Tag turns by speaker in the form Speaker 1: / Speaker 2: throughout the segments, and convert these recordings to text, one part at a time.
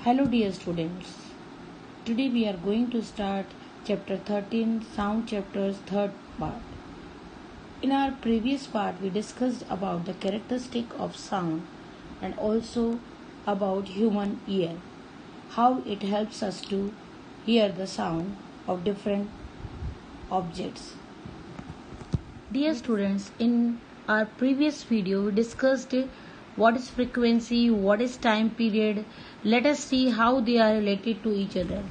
Speaker 1: Hello dear students. Today we are going to start chapter 13 sound chapter's third part. In our previous part we discussed about the characteristic of sound and also about human ear, how it helps us to hear the sound of different objects. Dear students, in our previous video we discussed what is frequency, what is time period. Let us see how they are related to each other.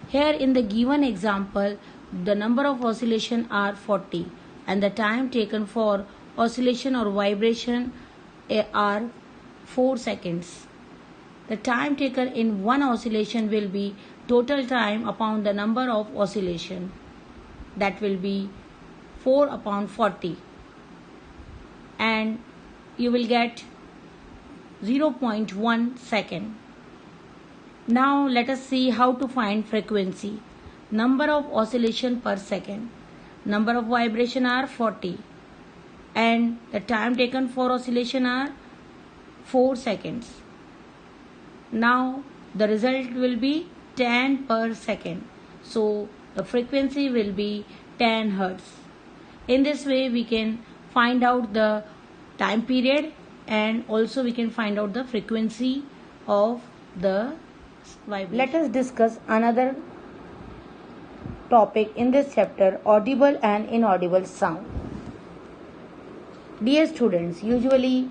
Speaker 1: Here in the given example, the number of oscillation are 40 and the time taken for oscillation or vibration are 4 seconds. The time taken in one oscillation will be total time upon the number of oscillation. That will be 4 upon 40 and you will get 0.1 second. Now let us see how to find frequency. Number of oscillation per second. Number of vibration are 40 and the time taken for oscillation are 4 seconds. Now the result will be 10 per second. So the frequency will be 10 Hertz. In this way we can find out the time period and also we can find out the frequency of the vibration. Let us discuss another topic in this chapter, audible and inaudible sound. Dear students, usually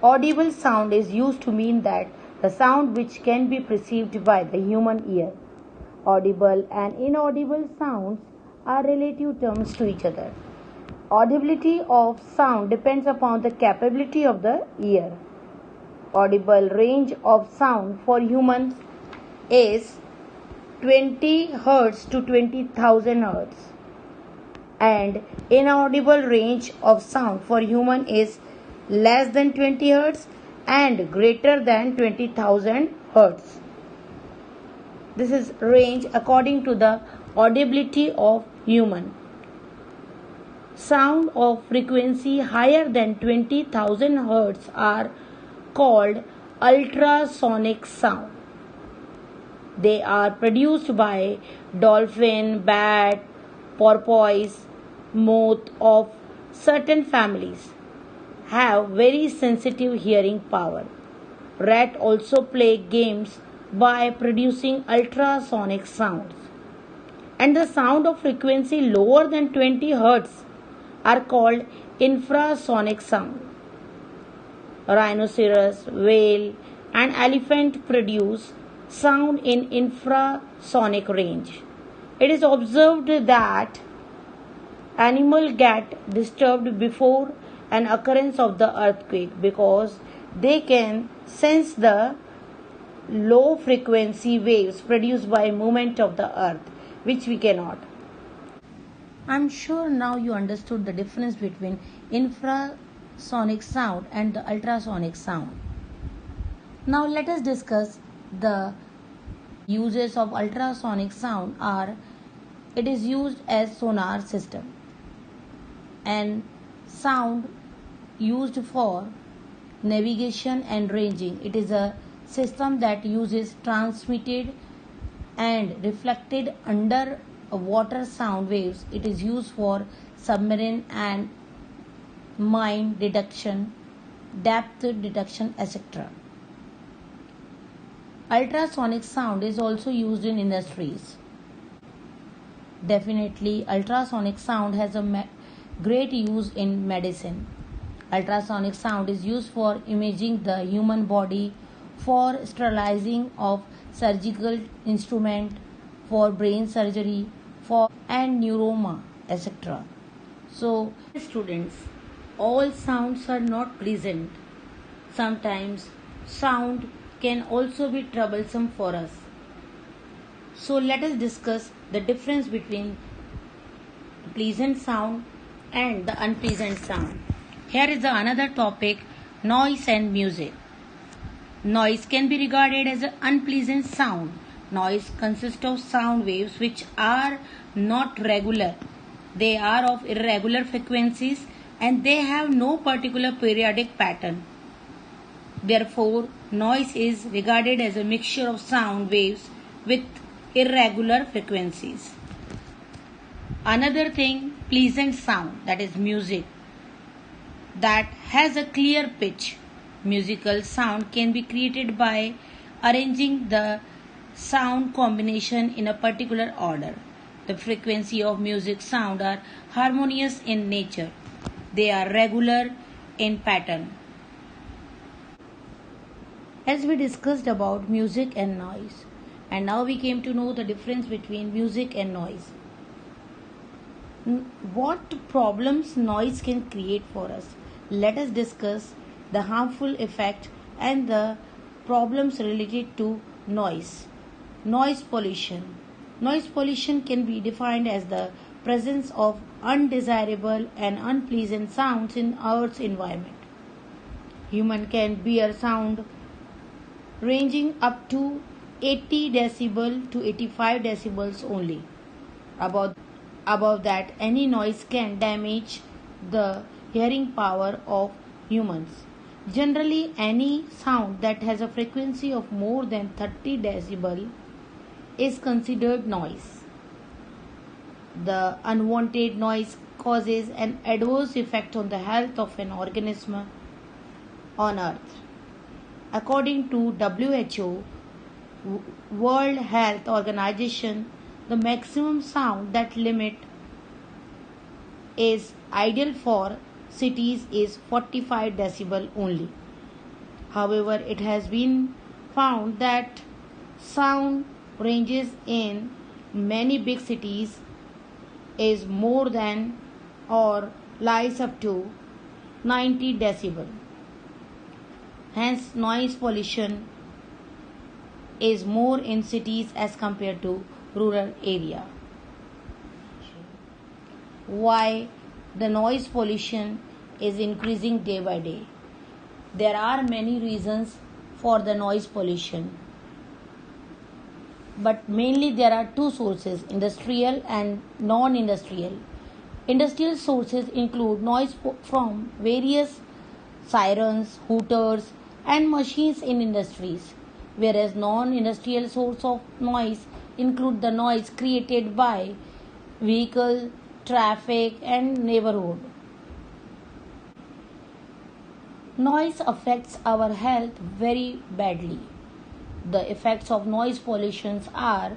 Speaker 1: audible sound is used to mean that the sound which can be perceived by the human ear. Audible and inaudible sounds are relative terms to each other. Audibility of sound depends upon the capability of the ear. Audible range of sound for humans is 20 Hz to 20,000 Hz and inaudible range of sound for human is less than 20 Hz and greater than 20,000 Hz. This is range according to the audibility of human. Sound of frequency higher than 20,000 Hz are called ultrasonic sound. They are produced by dolphin, bat, porpoise, moth of certain families. Have very sensitive hearing power. Rat also play games by producing ultrasonic sounds. And the sound of frequency lower than 20 Hz are called infrasonic sound. Rhinoceros, whale and elephant produce sound in infrasonic range. It is observed that animals get disturbed before an occurrence of the earthquake because they can sense the low frequency waves produced by movement of the earth, which we cannot. I'm sure now you understood the difference between infrasonic sound and the ultrasonic sound. Now let us discuss the uses of ultrasonic sound. It is used as sonar system and sound used for navigation and ranging. It is a system that uses transmitted and reflected under water sound waves. It is used for submarine and mine detection, depth detection, etc. Ultrasonic sound is also used in industries. Definitely, ultrasonic sound has a great use in medicine. Ultrasonic sound is used for imaging the human body, for sterilizing of surgical instrument, for brain surgery, and neuroma, etc. So, students, all sounds are not pleasant. Sometimes sound can also be troublesome for us. So let us discuss the difference between pleasant sound and the unpleasant sound. Here is another topic, noise and music. Noise can be regarded as an unpleasant sound. Noise consists of sound waves which are not regular. They are of irregular frequencies and they have no particular periodic pattern. Therefore, noise is regarded as a mixture of sound waves with irregular frequencies. Another thing, pleasant sound, that is music, that has a clear pitch. Musical sound can be created by arranging the sound combination in a particular order. The frequency of music sound are harmonious in nature. They are regular in pattern. As we discussed about music and noise, and now we came to know the difference between music and noise. What problems noise can create for us? Let us discuss the harmful effect and the problems related to noise. Noise pollution. Noise pollution can be defined as the presence of undesirable and unpleasant sounds in Earth's environment. Human can bear sound ranging up to 80 decibel to 85 decibels only. Above that, any noise can damage the hearing power of humans. Generally, any sound that has a frequency of more than 30 decibel is considered noise. The unwanted noise causes an adverse effect on the health of an organism on earth. According to WHO, World Health Organization, the maximum sound that limit is ideal for cities is 45 decibel only. However, it has been found that sound ranges in many big cities is more than or lies up to 90 decibel. Hence, noise pollution is more in cities as compared to rural area. Why the noise pollution is increasing day by day? There are many reasons for the noise pollution, but mainly there are two sources, industrial and non-industrial. Industrial sources include noise from various sirens, hooters and machines in industries, whereas non-industrial source of noise include the noise created by vehicle, traffic and neighborhood. Noise affects our health very badly. The effects of noise pollution are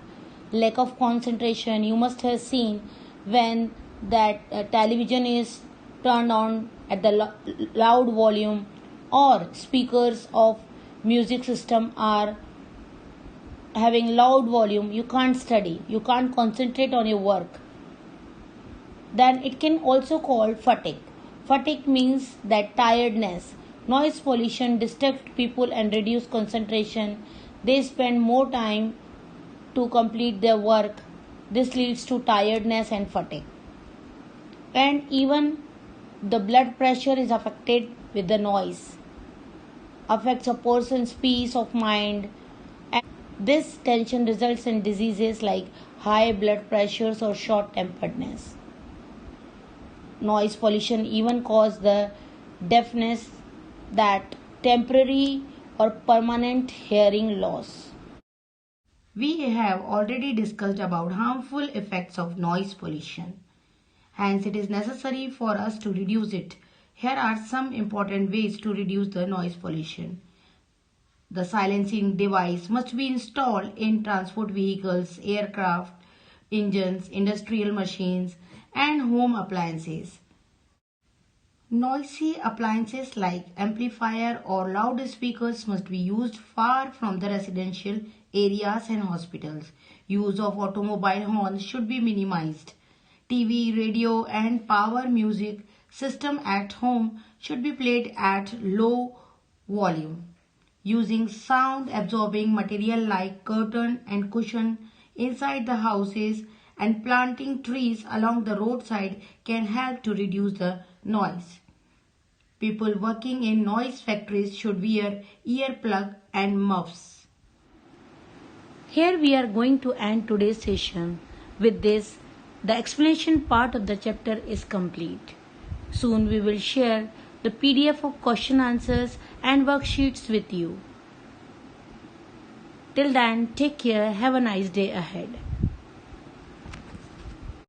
Speaker 1: lack of concentration. You must have seen when that television is turned on at the loud volume, or speakers of music system are having loud volume, you can't study, you can't concentrate on your work. Then it can also call fatigue. Fatigue means that tiredness. Noise pollution disturbs people and reduce concentration. They spend more time to complete their work. This leads to tiredness and fatigue. And even the blood pressure is affected with the noise. Affects a person's peace of mind. And this tension results in diseases like high blood pressures or short-temperedness. Noise pollution even causes the deafness, that temporary or permanent hearing loss. We have already discussed about harmful effects of noise pollution. Hence, it is necessary for us to reduce it. Here are some important ways to reduce the noise pollution. The silencing device must be installed in transport vehicles, aircraft, engines, industrial machines, and home appliances. Noisy appliances like amplifier or loudspeakers must be used far from the residential areas and hospitals. Use of automobile horns should be minimized. TV, radio and power music system at home should be played at low volume. Using sound absorbing material like curtain and cushion inside the houses and planting trees along the roadside can help to reduce the noise. People working in noise factories should wear earplug and muffs. Here we are going to end today's session. With this, the explanation part of the chapter is complete. Soon we will share the PDF of question answers and worksheets with you. Till then, take care. Have a nice day ahead.